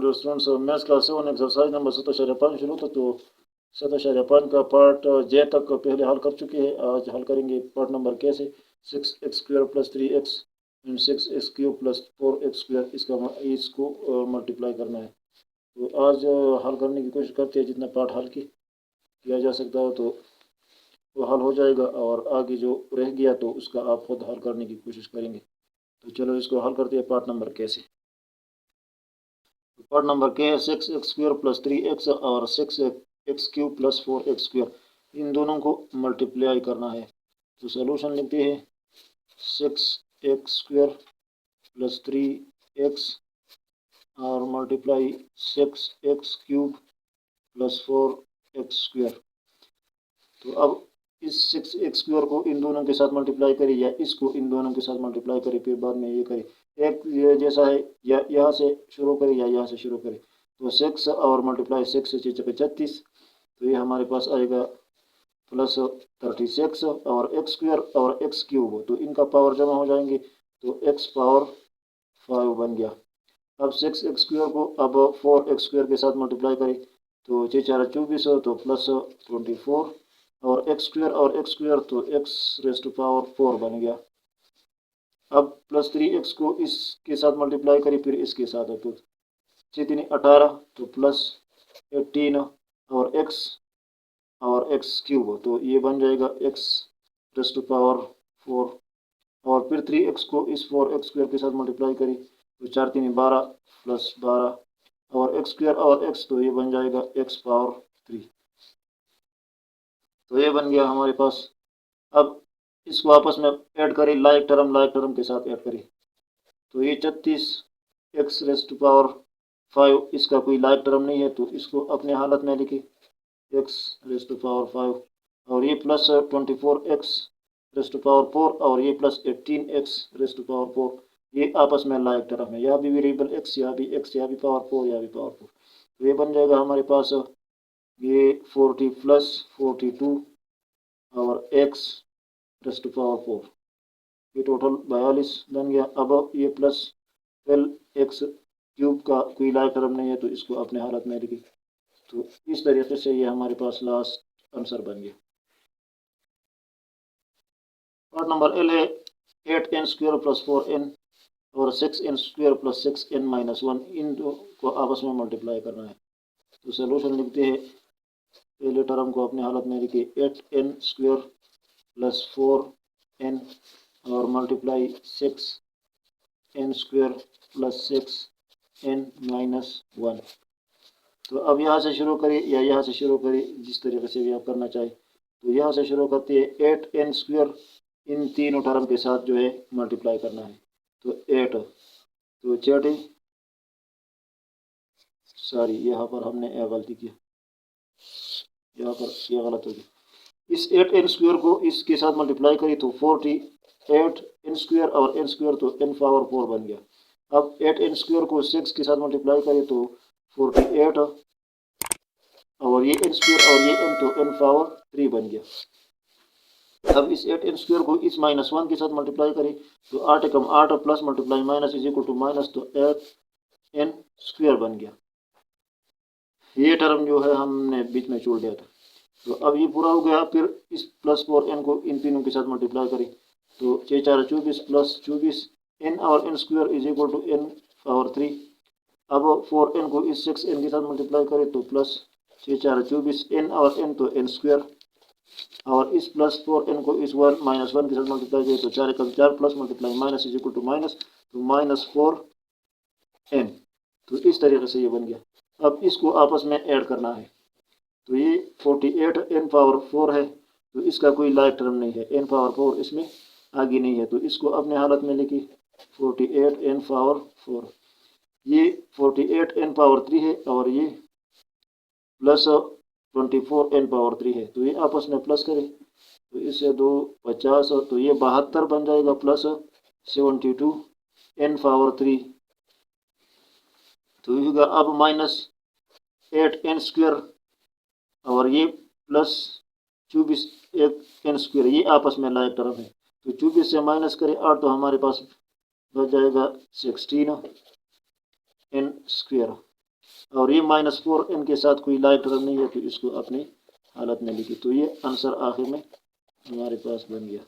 dear students, maths class 7 exercise number 7.5 शुरू था। तो 7.5 का पार्ट जे तक पहले हल कर चुके हैं। आज हल करेंगे पार्ट नंबर के से 6x² + 3x and 6x³ + 4x²। इसको मल्टीप्लाई करना है। तो आज हल करने की कोशिश करते हैं। जितना पार्ट हल किया जा सकता हो तो वो हल हो जाएगा, और आगे जो रह गया तो उसका आप खुद हल करने की कोशिश करेंगे। तो चलो इसको हल करते हैं पार्ट नंबर के से। पार्ट नंबर के है 6x² + 3x और 6x³ + 4x²। इन दोनों को मल्टीप्लाई करना है। तो सोल्यूशन लिखते हैं 6x² + 3x और मल्टीप्लाई 6x³ + 4x²। तो अब इस 6x² को इन दोनों के साथ मल्टीप्लाई करें, या इसको इन दोनों के साथ मल्टीप्लाई करें, फिर बाद में ये करें। एक ये जैसा है, या यहाँ से शुरू करें या यहाँ से शुरू करें। तो 6 और मल्टीप्लाई 6 से 6 36, तो ये हमारे पास आएगा +36 और x² और x³, तो इनका पावर जमा हो जाएंगे तो x⁴ बन गया। अब 6x² को अब 4x² के साथ मल्टीप्लाई करें, तो 6 4 24, तो +24 और x² और x² तो x⁴ बन गया। अब +3x को इसके साथ मल्टीप्लाई करें, फिर इसके साथ, तो 6 3 18, तो +18 और x और x³, तो ये बन जाएगा x⁴ और फिर 3x को इस 4x² के साथ मल्टीप्लाई करें, तो 4 3 12 +12 और x² और x, तो ये बन जाएगा x⁴। तो ये बन गया हमारे पास। अब इसको आपस में ऐड करें, लाइक टर्म के साथ ऐड करें, तो ये 36 x⁵, इसका कोई लाइक टर्म नहीं है, तो इसको अपने हालत में लिखें x⁵, और ये +24 x⁴ और ये +18 x⁴, ये आपस में लाइक टर्म है। यहाँ भी वेरिएबल x, यहाँ भी x, यहाँ भी पावर 4, यहाँ भी पावर 4, तो ये बन जाएगा हमारे पास ये 40 + 42 और x⁴, ये टोटल 42 बन गया। अब ये +12 x³ का कोई लाइक टर्म नहीं है, तो इसको अपने हालत में लिखिए। तो इस तरीके से ये हमारे पास लास्ट आंसर बन गया। पार्ट नंबर एल है 8n² + 4n और 6n² + 6n-1, इन दो को आपस में मल्टीप्लाई करना है। तो सोल्यूशन लिखते हैं, पहले टर्म को अपने हालत में लिखिए 8n² + 4n और मल्टीप्लाई 6n² + 6n-1। तो अब यहाँ से शुरू करें या यहाँ से शुरू करें, जिस तरीके से भी आप करना चाहें। तो यहाँ से शुरू करते हैं 8n², इन तीनों टर्म के साथ जो है मल्टीप्लाई करना है। तो 8, तो 6, सॉरी यहाँ पर हमने गलती की, यहाँ पर यह गलत हो गया। इस 8n² को इसके साथ मल्टीप्लाई करी, तो 48n² और n², तो n⁴ बन गया। अब 8n² को 6 के साथ मल्टीप्लाई करें, तो 48 और ये n² और ये n, तो n⁴ बन गया। अब इस 8n² को इस -1 के साथ मल्टीप्लाई करें, तो 8 × 8 plus multiply minus is equal to minus, तो 8n² बन गया। ये टर्म जो है हमने बीच में छोड़ दिया था। तो अब ये पूरा हो गया। फिर इस +4n को इन तीनों के साथ मल्टीप्लाई करें, तो 6 4 24 + 24, n और n² is equal to n⁴। अब 4n को इस 6n के साथ मल्टीप्लाई करें, तो +6 4 24, n और n, तो n², और इस +4n को इस 1 -1 के साथ मल्टीप्लाई करें, तो 4 × 4 plus multiply minus is equal to minus, तो -4n। तो इस तरीके से ये बन गया। अब इसको आपस में ऐड करना है। तो ये 48 n⁴ है, तो इसका कोई लाइक टर्म नहीं है, n⁴ इसमें आगे नहीं है, तो इसको अपने हालत में लिखिए 48 n⁴। ये 48 n⁴ है और ये +24 n⁴ है, तो ये आपस में प्लस करें, तो इससे 2 50, तो ये 72 बन जाएगा +72 n⁴। तो ये अब -8n² और ये +24 n², ये आपस में लाइक टर्म है, तो 24 से माइनस करें 8, तो हमारे पास बच जाएगा 16 n²। और ये -4n के साथ कोई लाइक टर्म नहीं है तो इसको अपनी हालत में लिखी। तो ये आंसर आखिर में हमारे पास बन गया।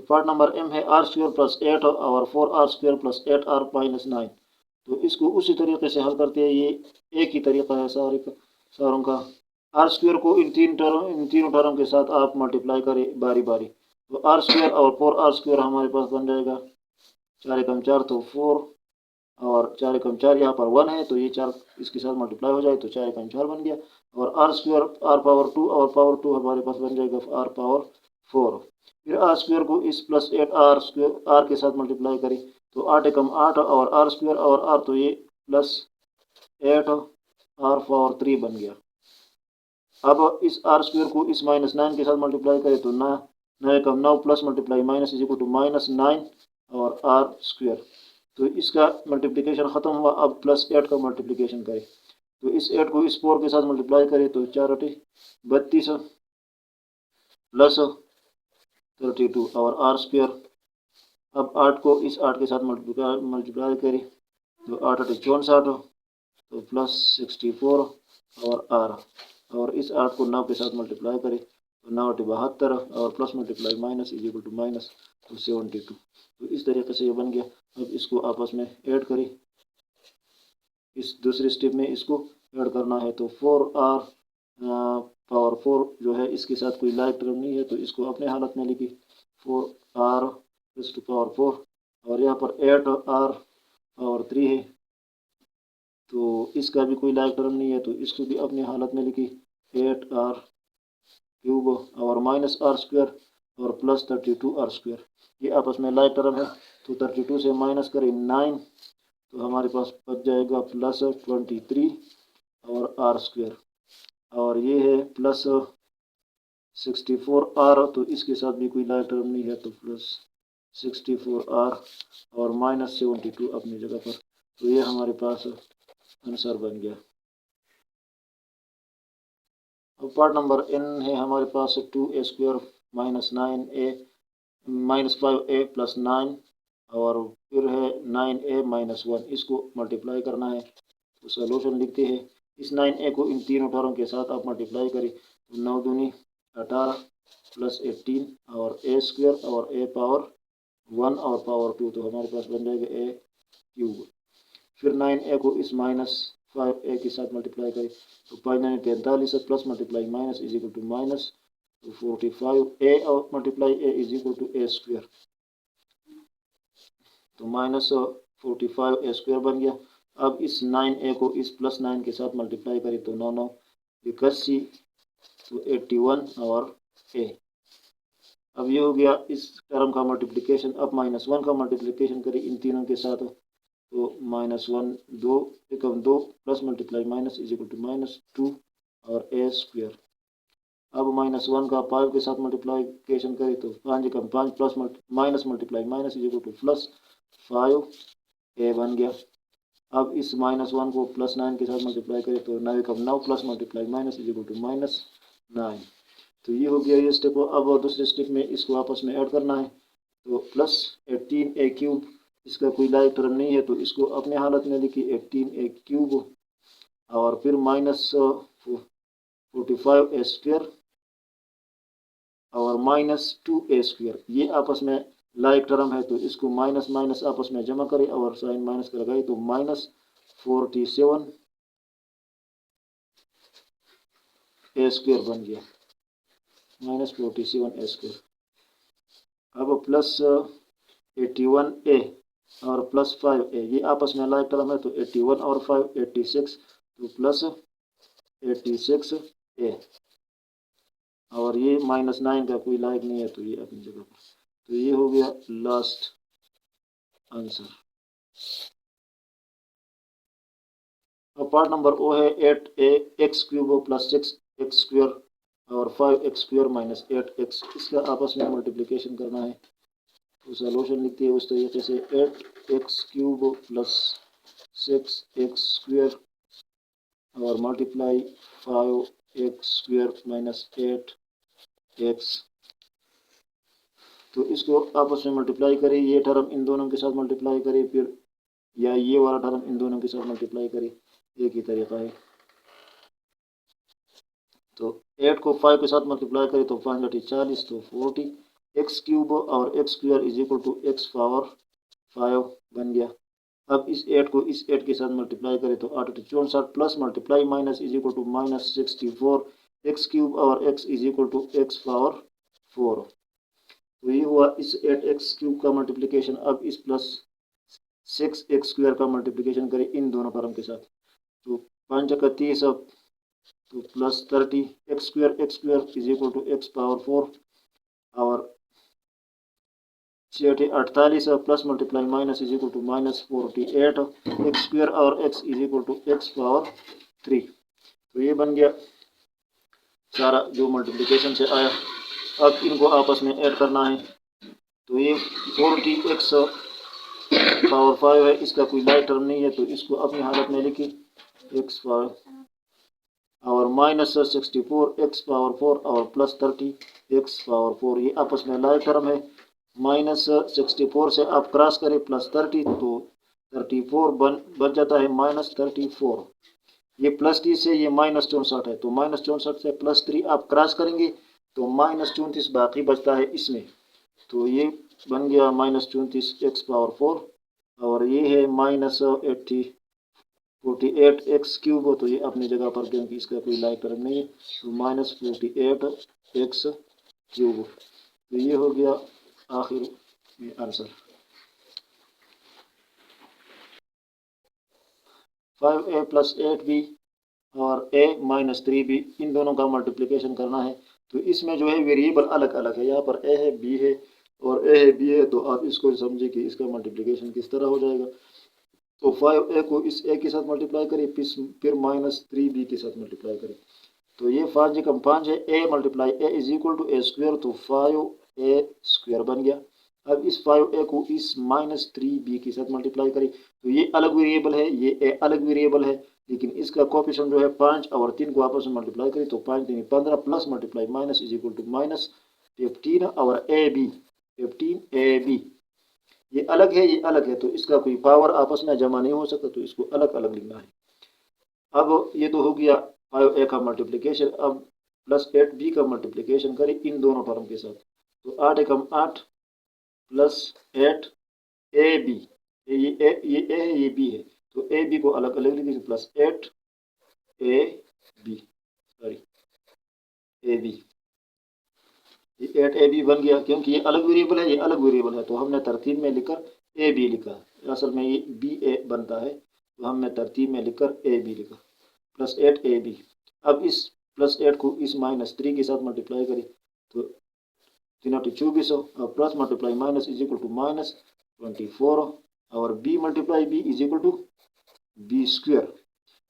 पार्ट नंबर m है r² + 8 और 4r² + 8r - 9। तो इसको उसी तरीके से हल करते हैं, ये एक ही तरीका है सारों का। r² को इन तीनों टर्म के साथ आप मल्टीप्लाई करें बारी बारी। तो r² और 4r² हमारे पास बन जाएगा 4 एकम 4 तो 4 और 4 एकम 4 यहाँ पर 1 है तो ये 4 इसके साथ मल्टीप्लाई हो जाए तो 4 एकम 4 बन गया। और r² r पावर 2 और पावर 2 हमारे पास बन जाएगा r पावर 4। फिर r² को इस +8 r के साथ मल्टीप्लाई करें तो 8 एकम 8 और r² और r तो ये +8 r पावर 3 बन गया। अब इस r² को इस -9 के साथ मल्टीप्लाई करें तो 9 एकम 9 plus multiply minus is equal to -9 और r²। तो इसका मल्टीप्लिकेशन ख़त्म हुआ। अब +8 का मल्टीप्लिकेशन करें तो इस 8 को इस 4 के साथ मल्टीप्लाई करें तो 4 8 32 प्लस 32 और r²। अब 8 को इस 8 के साथ मल्टीप्लाई करें तो 8 8 64 तो +64 और r। और इस 8 को 9 के साथ मल्टीप्लाई करें तो 9 8 72 और plus multiply minus is equal to minus तो 72। तो इस तरीके से ये बन गया। अब इसको आपस में ऐड करें। इस दूसरे स्टेप में इसको ऐड करना है तो 4r पावर 4 जो है इसके साथ कोई लाइक टर्म नहीं है तो इसको अपने हालत में लिखी 4r + पावर 4 और यहाँ पर 8r पावर 3 है तो इसका भी कोई लाइक टर्म नहीं है तो इसको भी अपनी हालत में लिखी 8r³ और -r² और +32r²। ये आपस में लाइक टर्म है तो 32 से माइनस करें 9 तो हमारे पास बच जाएगा +23 और r²। और ये है +64r तो इसके साथ भी कोई लाइक टर्म नहीं है तो +64r और -72 अपनी जगह पर। तो ये हमारे पास आंसर बन गया। अब पार्ट नंबर n है हमारे पास 2a² - 9a -5a + 9 और फिर है 9a - 1। इसको मल्टीप्लाई करना है तो सॉल्यूशन लिखते हैं। इस 9a को इन तीनों टर्म के साथ आप मल्टीप्लाई करें तो 9 दूनी 18 + 18 और a² और a पावर 1 और पावर 2 तो हमारे पास बन जाएगा a³। फिर 9a को इस -5a के साथ मल्टीप्लाई करें तो 5 9 43 plus multiply minus is equal to minus तो 45a और multiply a is equal to a² तो -45a² बन गया। अब इस 9a को इस +9 के साथ मल्टीप्लाई करें तो 9 9 81 तो 81 और a। अब ये हो गया इस टर्म का मल्टीप्लिकेशन। अब -1 का मल्टीप्लिकेशन करें इन तीनों के साथ तो -1 2 एकम 2 plus multiply minus is equal to -2 और a²। अब -1 का 5 के साथ मल्टीप्लिकेशन करें तो 5 एकम 5 plus minus multiply minus is equal to +5a बन गया। अब इस -1 को +9 के साथ मल्टीप्लाई करें तो 9 एकम 9 plus multiply minus is equal to -9। तो ये हो गया ये स्टेप। अब दूसरे स्टेप में इसको आपस में ऐड करना है तो +18a³ इसका कोई लाइक टर्म नहीं है तो इसको अपने हालत में लिखी 18a³ और फिर -45a² और -2a²। ये आपस में लाइक टर्म है तो इसको माइनस माइनस आपस में जमा करें और साइन माइनस कर लगाए तो -47a² बन गया -47a²। अब +81a और +5a ये आपस में लाइक टर्म है तो 81 और 5 86 तो +86a और ये -9 का कोई लाइक नहीं है तो ये अपनी जगह पर। तो ये हो गया लास्ट आंसर। अब पार्ट नंबर ओ है 8ax³ + 6x² और 5x² - 8x। इसका आपस में मल्टीप्लिकेशन करना है तो सॉल्यूशन लिखते हैं उस तरीके से 8x³ + 6x² और मल्टीप्लाई 5x² - 8x। तो इसको आपस में मल्टीप्लाई करें, ये टर्म इन दोनों के साथ मल्टीप्लाई करें, फिर या ये वाला टर्म इन दोनों के साथ मल्टीप्लाई करें, एक ही तरीका है। तो 8 को 5 के साथ मल्टीप्लाई करें तो 5 × 40 तो 40 एक्स क्यूब और x square is equal to x power 5 बन गया। अब इस 8 को इस 8 के साथ मल्टीप्लाई करें तो 8 × 64 plus multiply minus is equal to minus 64 x cube और x is equal to x power 4। तो ये हुआ इस 8 एक्स क्यूब का मल्टीप्लिकेशन। अब इस प्लस 6 एक्स स्क्वायर का मल्टीप्लिकेशन करें इन दोनों टर्म के साथ, तो 5 × 30 अब तो plus 30 x square is equal to x power 4 और 48 plus multiply minus is equal to minus 48 x square और x is equal to x power 3। तो ये बन गया सारा जो मल्टीप्लिकेशन से आया। अब इनको आपस में ऐड करना है। तो ये 40 एक्स पावर 5 है, इसका कोई लाइक टर्म नहीं है तो इसको अपनी हालत में लिखिए एक्स पावर और माइनस 64 एक्स पावर 4 और प्लस 30 एक्स पावर 4, ये आपस में लाइक टर्म है। माइनस 64 से आप क्रॉस करें प्लस 30 तो 34 बन जाता है माइनस 34। ये प्लस 30 से ये माइनस 64 है तो माइनस 64 से प्लस 3 आप क्रॉस करेंगे तो माइनस 34 बाकी बचता है इसमें। तो ये बन गया माइनस 34 एक्स पावर 4 और ये है माइनस 48 एक्स क्यूब, तो ये अपनी जगह पर क्योंकि इसका कोई लाइक टर्म नहीं है तो माइनस 48 एक्स क्यूब। तो ये हो गया आखिर में आंसर। 5a प्लस 8b और a माइनस 3b इन दोनों का मल्टीप्लिकेशन करना है। तो इसमें जो है वेरिएबल अलग अलग है, यहाँ पर a है b है और a है b है, तो आप इसको समझे कि इसका मल्टीप्लिकेशन किस तरह हो जाएगा। तो 5a को इस a के साथ मल्टीप्लाई करें फिर माइनस 3b के साथ मल्टीप्लाई करें तो ये 5 × 5 है, a multiply a is equal to a square तो 5a स्क्वायर बन गया। अब इस 5a को इस माइनस 3b के साथ मल्टीप्लाई करें तो ये अलग वेरिएबल है, ये a अलग वेरिएबल है, लेकिन इसका कोएफिशिएंट जो है 5 और 3 को आपस में मल्टीप्लाई करें तो 5 × 3 = 15 plus multiply minus is equal to minus 15 और ab 15ab ये अलग है, ये अलग है, तो इसका कोई पावर आपस में जमा नहीं हो सकता, तो इसको अलग अलग लिखना है। अब ये तो हो गया 5a का मल्टीप्लिकेशन। अब प्लस 8b का मल्टीप्लिकेशन करें इन दोनों टर्म के साथ तो 8 × 8 प्लस 8ab ये a है ये b है तो ab को अलग अलग लिखिए प्लस 8ab सॉरी ab ये 8ab बन गया क्योंकि ये अलग वेरिएबल है, ये अलग वेरिएबल है, तो हमने तरतीब में लिखकर ab लिखा। असल में ये ba बनता है तो हमने तरतीब में लिखकर ab लिखा प्लस 8ab। अब इस प्लस 8 को इस माइनस 3 के साथ मल्टीप्लाई करें तो 3 × 24 और plus multiply minus is equal to minus 24 और b multiply b is equal to b square.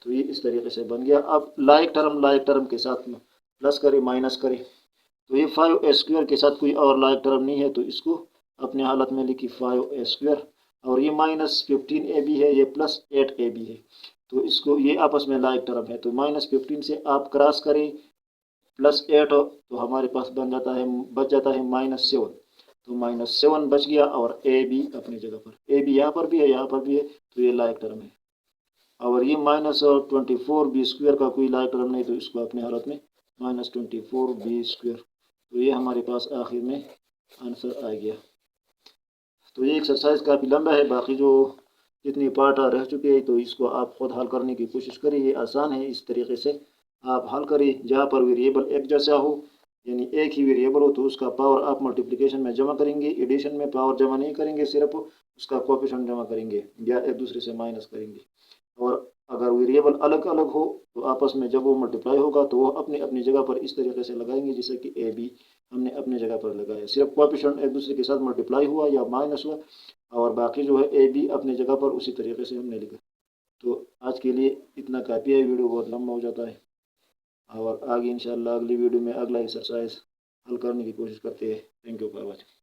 तो ये इस तरीके से बन गया। अब लाइक टर्म के साथ में प्लस करें माइनस करें तो ये 5a स्क्वायर के साथ कोई और लाइक टर्म नहीं है तो इसको अपने हालत में लिखी 5a स्क्वायर और ये माइनस 15ab है, ये प्लस 8ab है, तो इसको ये आपस में लाइक टर्म है तो माइनस 15 से आप क्रॉस करें प्लस 8 तो हमारे पास बच जाता है माइनस 7, तो माइनस 7 बच गया और ab अपनी जगह पर, ab यहाँ पर भी है यहाँ पर भी है, तो ये लाइक टर्म है। और ये माइनस 24b स्क्वायर का कोई लाइक टर्म नहीं तो इसको अपने हालत में माइनस 24b स्क्वायर। तो ये हमारे पास आखिर में आंसर आ गया। तो ये एक्सरसाइज काफ़ी लंबा है, बाकी जो जितनी पार्ट रह चुके हैं तो इसको आप खुद हल करने की कोशिश करें, ये आसान है, इस तरीके से आप हल करें। जहाँ पर वेरिएबल एक जैसा हो यानी एक ही वेरिएबल हो तो उसका पावर आप मल्टीप्लिकेशन में जमा करेंगे, एडिशन में पावर जमा नहीं करेंगे, सिर्फ उसका कोएफिशिएंट जमा करेंगे या एक दूसरे से माइनस करेंगे। और अगर वेरिएबल अलग अलग हो तो आपस में जब वो मल्टीप्लाई होगा तो वो अपनी अपनी जगह पर इस तरीके से लगाएंगे जैसे कि ए बी हमने अपनी जगह पर लगाया, सिर्फ कोएफिशिएंट एक दूसरे के साथ मल्टीप्लाई हुआ या माइनस हुआ और बाकी जो है ए बी अपनी जगह पर उसी तरीके से हमने लिखा। तो आज के लिए इतना काफ़ी है, वीडियो बहुत लंबा हो जाता है और आगे इंशाल्लाह अगली वीडियो में अगला एक्सरसाइज हल करने की कोशिश करते हैं। Thank you for watching.